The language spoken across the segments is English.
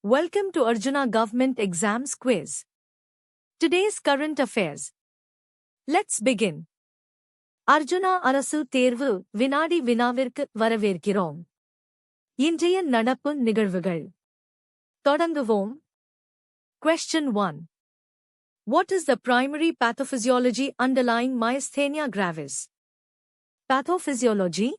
Welcome to Arjuna Government Exams Quiz. Today's current affairs. Let's begin. Arjuna அரசு தேர்வு வினாடி வினாவிற்கு வரவேற்கிறோம். இன்றைய நடப்பு நிகழ்வுகள். தொடங்குவோம். Question 1. What is the primary pathophysiology underlying myasthenia gravis? Pathophysiology.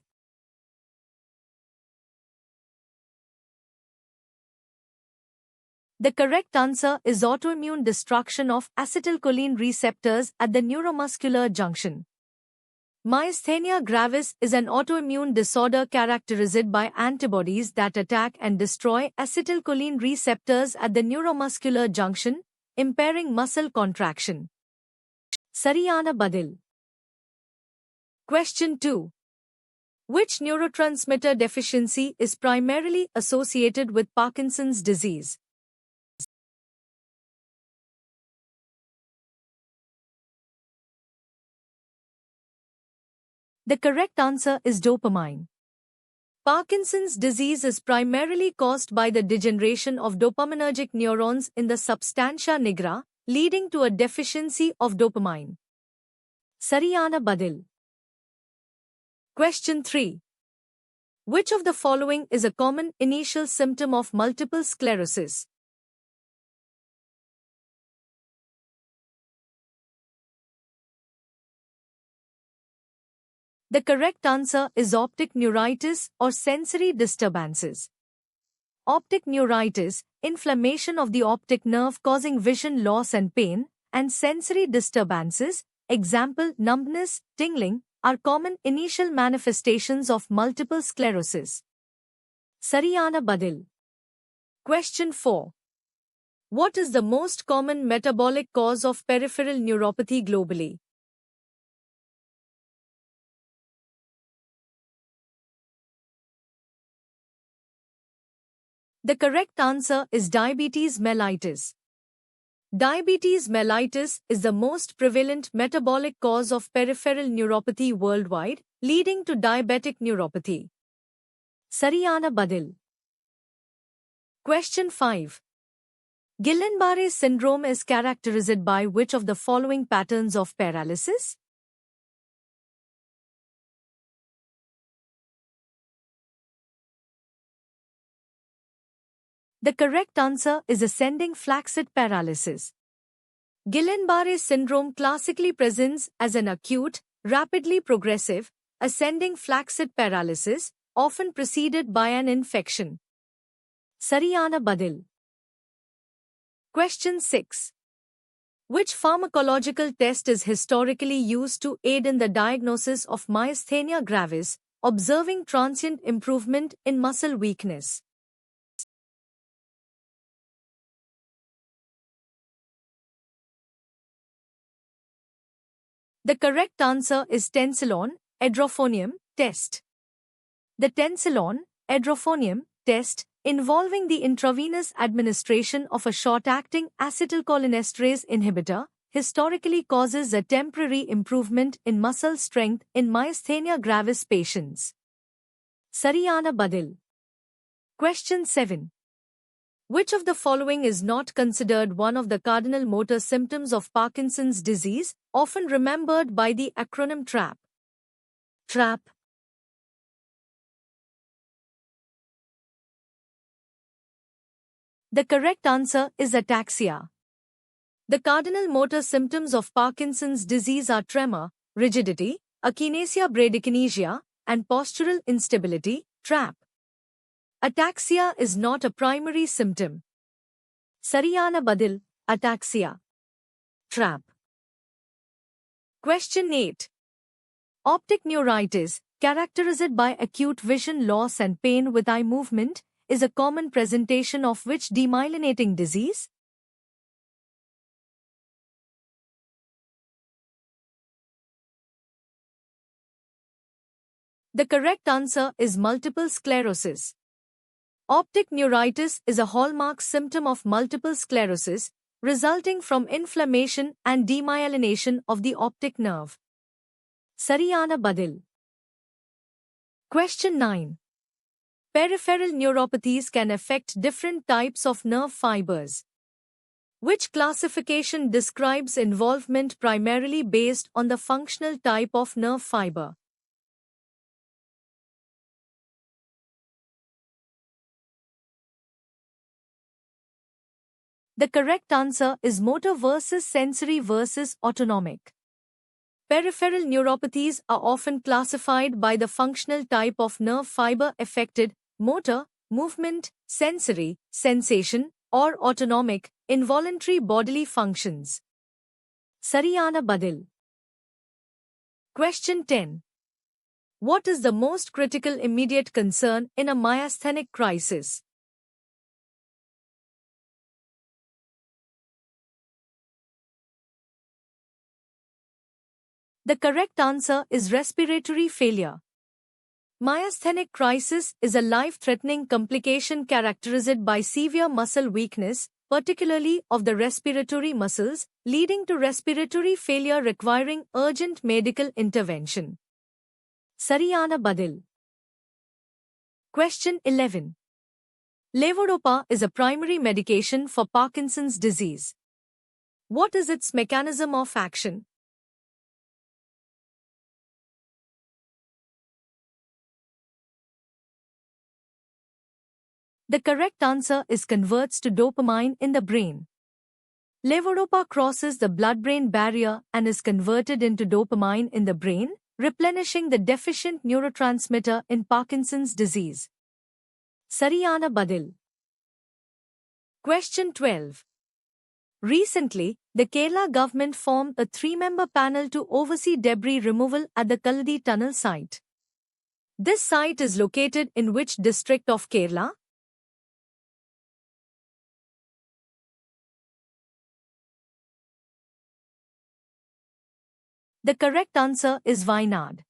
The correct answer is autoimmune destruction of acetylcholine receptors at the neuromuscular junction. Myasthenia gravis is an autoimmune disorder characterized by antibodies that attack and destroy acetylcholine receptors at the neuromuscular junction, impairing muscle contraction. Sariyana Badil. Question 2. Which neurotransmitter deficiency is primarily associated with Parkinson's disease? The correct answer is dopamine. Parkinson's disease is primarily caused by the degeneration of dopaminergic neurons in the substantia nigra, leading to a deficiency of dopamine. Sariyana Badil. Question 3. Which of the following is a common initial symptom of multiple sclerosis? The correct answer is optic neuritis or sensory disturbances. Optic neuritis, inflammation of the optic nerve causing vision loss and pain, and sensory disturbances, example numbness, tingling, are common initial manifestations of multiple sclerosis. Sariyana Badil. Question 4. What is the most common metabolic cause of peripheral neuropathy globally? The correct answer is diabetes mellitus. Diabetes mellitus is the most prevalent metabolic cause of peripheral neuropathy worldwide, leading to diabetic neuropathy. Sariyana Badil. Question 5. Guillain-Barré syndrome is characterized by which of the following patterns of paralysis? The correct answer is ascending flaccid paralysis. Guillain-Barré syndrome classically presents as an acute, rapidly progressive, ascending flaccid paralysis, often preceded by an infection. Sariyana Badil. Question 6. Which pharmacological test is historically used to aid in the diagnosis of myasthenia gravis, observing transient improvement in muscle weakness? The correct answer is tensilon edrophonium test. The tensilon edrophonium test, involving the intravenous administration of a short-acting acetylcholinesterase inhibitor, historically causes a temporary improvement in muscle strength in myasthenia gravis patients. Sariyana Badil. Question 7. Which of the following is not considered one of the cardinal motor symptoms of Parkinson's disease, often remembered by the acronym TRAP? TRAP. The correct answer is ataxia. The cardinal motor symptoms of Parkinson's disease are tremor, rigidity, akinesia bradykinesia, and postural instability, TRAP. Ataxia is not a primary symptom. Sariyana Badil, ataxia. TRAP. Question 8. Optic neuritis, characterized by acute vision loss and pain with eye movement, is a common presentation of which demyelinating disease? The correct answer is multiple sclerosis. Optic neuritis is a hallmark symptom of multiple sclerosis, resulting from inflammation and demyelination of the optic nerve. Sariyana Badil. Question 9. Peripheral neuropathies can affect different types of nerve fibers. Which classification describes involvement primarily based on the functional type of nerve fiber? The correct answer is motor versus sensory versus autonomic. Peripheral neuropathies are often classified by the functional type of nerve fiber affected: motor, movement, sensory, sensation, or autonomic, involuntary bodily functions. Sariyana Badil. Question 10. What is the most critical immediate concern in a myasthenic crisis? The correct answer is respiratory failure. Myasthenic crisis is a life-threatening complication characterized by severe muscle weakness, particularly of the respiratory muscles, leading to respiratory failure requiring urgent medical intervention. Sariyana Badil. Question 11. Levodopa is a primary medication for Parkinson's disease. What is its mechanism of action? The correct answer is converts to dopamine in the brain. Levodopa crosses the blood-brain barrier and is converted into dopamine in the brain, replenishing the deficient neurotransmitter in Parkinson's disease. Sariyana Badil. Question 12. Recently, the Kerala government formed a 3-member panel to oversee debris removal at the Kaladi tunnel site. This site is located in which district of Kerala? The correct answer is Wayanad.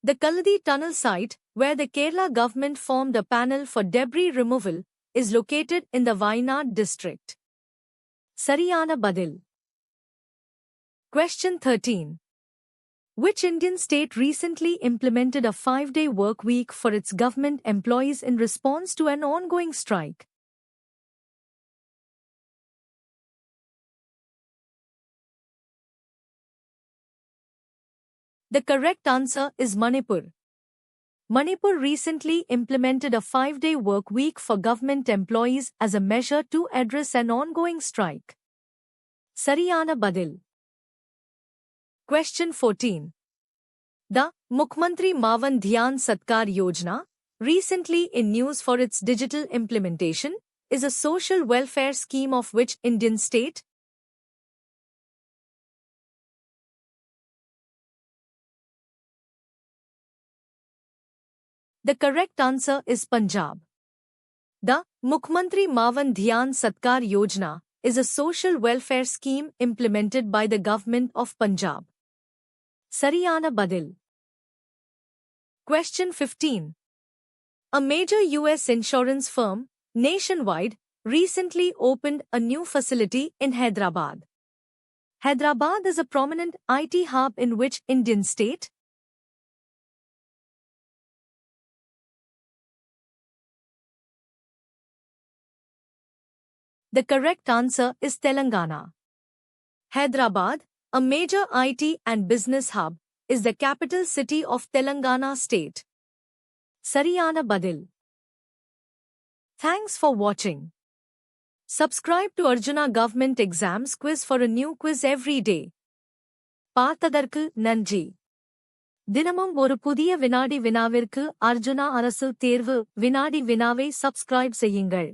The Kaladi tunnel site, where the Kerala government formed a panel for debris removal, is located in the Wayanad district. Sariyana Badil. Question 13. Which Indian state recently implemented a 5-day work week for its government employees in response to an ongoing strike? The correct answer is Manipur. Manipur recently implemented a 5-day work week for government employees as a measure to address an ongoing strike. Sariyana Badil. Question 14. The Mukhyamantri Maawan Dhyan Satkar Yojana, recently in news for its digital implementation, is a social welfare scheme of which Indian state? The correct answer is Punjab. The Mukhyamantri Maawan Dhyan Satkar Yojana is a social welfare scheme implemented by the government of Punjab. Sariyana Badil. Question 15. A major US insurance firm, Nationwide, recently opened a new facility in Hyderabad. Hyderabad is a prominent IT hub in which Indian state? The correct answer is Telangana. Hyderabad, a major IT and business hub, is the capital city of Telangana state. Sariyana Badil. Thanks for watching. Subscribe to Arjuna Government Exams Quiz for a new quiz every day. பார்த்ததற்கு நன்றி. தினமும் ஒரு புதிய வினாடி வினாவிற்கு அர்ஜுனா அரசு தேர்வு வினாடி வினாவை சப்ஸ்கிரைப் செய்யுங்கள்.